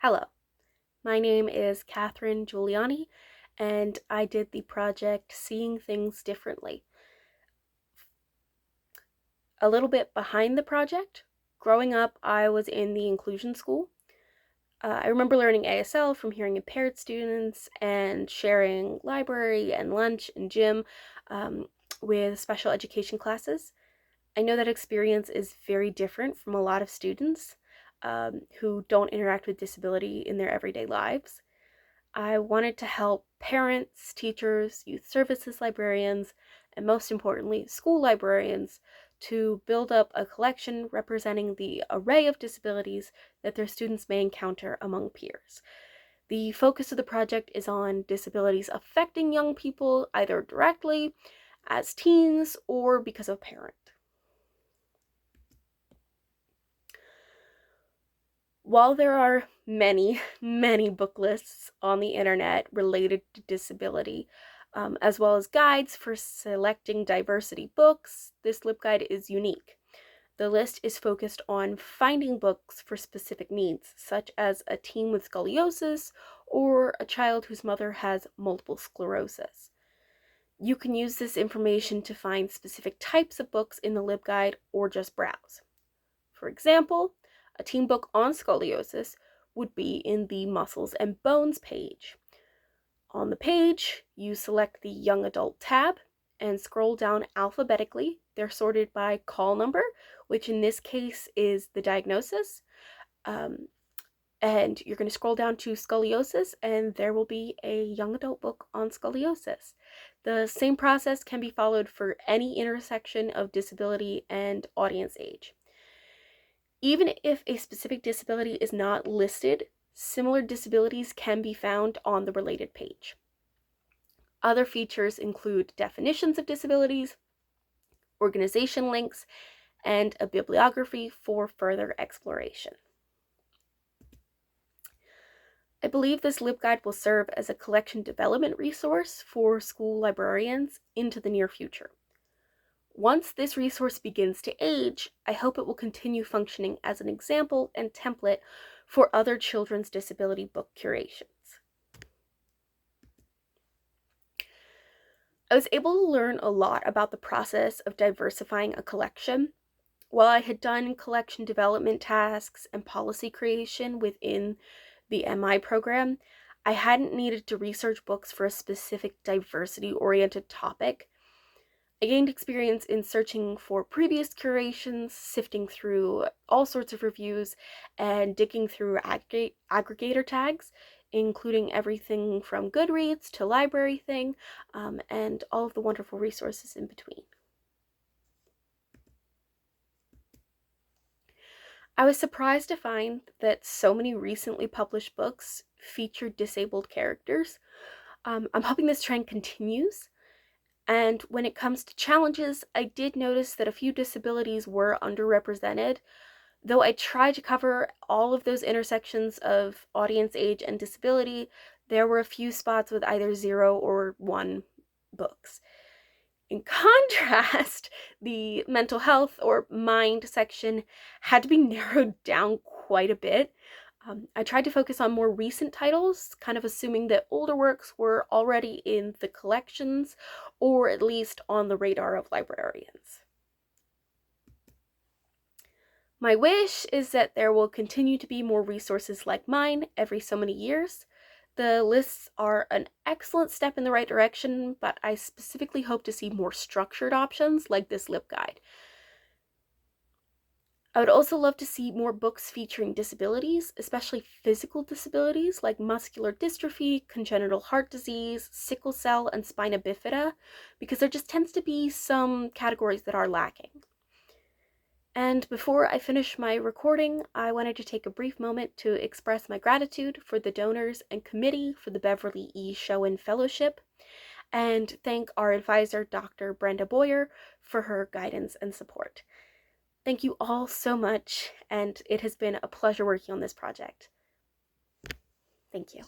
Hello, my name is Giuliani, and I did the project Seeing Things Differently. A little bit behind the project, growing up, I was in the inclusion school. I remember learning ASL from hearing impaired students and sharing library and lunch and gym with special education classes. I know that experience is very different from a lot of students who don't interact with disability in their everyday lives. I wanted to help parents, teachers, youth services librarians, and most importantly, school librarians to build up a collection representing the array of disabilities that their students may encounter among peers. The focus of the project is on disabilities affecting young people either directly, as teens, or because of parent. While there are many, many book lists on the internet related to disability, as well as guides for selecting diversity books, this LibGuide is unique. The list is focused on finding books for specific needs, such as a teen with scoliosis or a child whose mother has multiple sclerosis. You can use this information to find specific types of books in the LibGuide or just browse. For example, a teen book on scoliosis would be in the Muscles and Bones page. On the page, you select the Young Adult tab and scroll down alphabetically. They're sorted by call number, which in this case is the diagnosis. And you're going to scroll down to scoliosis, and there will be a young adult book on scoliosis. The same process can be followed for any intersection of disability and audience age. Even if a specific disability is not listed, similar disabilities can be found on the related page. Other features include definitions of disabilities, organization links, and a bibliography for further exploration. I believe this LibGuide will serve as a collection development resource for school librarians into the near future. Once this resource begins to age, I hope it will continue functioning as an example and template for other children's disability book curations. I was able to learn a lot about the process of diversifying a collection. While I had done collection development tasks and policy creation within the MI program, I hadn't needed to research books for a specific diversity-oriented topic. I gained experience in searching for previous curations, sifting through all sorts of reviews, and digging through aggregator tags, including everything from Goodreads to Library Thing, and all of the wonderful resources in between. I was surprised to find that so many recently published books featured disabled characters. I'm hoping this trend continues. And when it comes to challenges, I did notice that a few disabilities were underrepresented. Though I tried to cover all of those intersections of audience age and disability, there were a few spots with either 0 or 1 books. In contrast, the mental health or mind section had to be narrowed down quite a bit. I tried to focus on more recent titles, kind of assuming that older works were already in the collections, or at least on the radar of librarians. My wish is that there will continue to be more resources like mine every so many years. The lists are an excellent step in the right direction, but I specifically hope to see more structured options like this LibGuide. I would also love to see more books featuring disabilities, especially physical disabilities like muscular dystrophy, congenital heart disease, sickle cell, and spina bifida, because there just tends to be some categories that are lacking. And before I finish my recording, I wanted to take a brief moment to express my gratitude for the donors and committee for the Beverly E. Schoen Fellowship, and thank our advisor, Dr. Brenda Boyer, for her guidance and support. Thank you all so much, and it has been a pleasure working on this project. Thank you.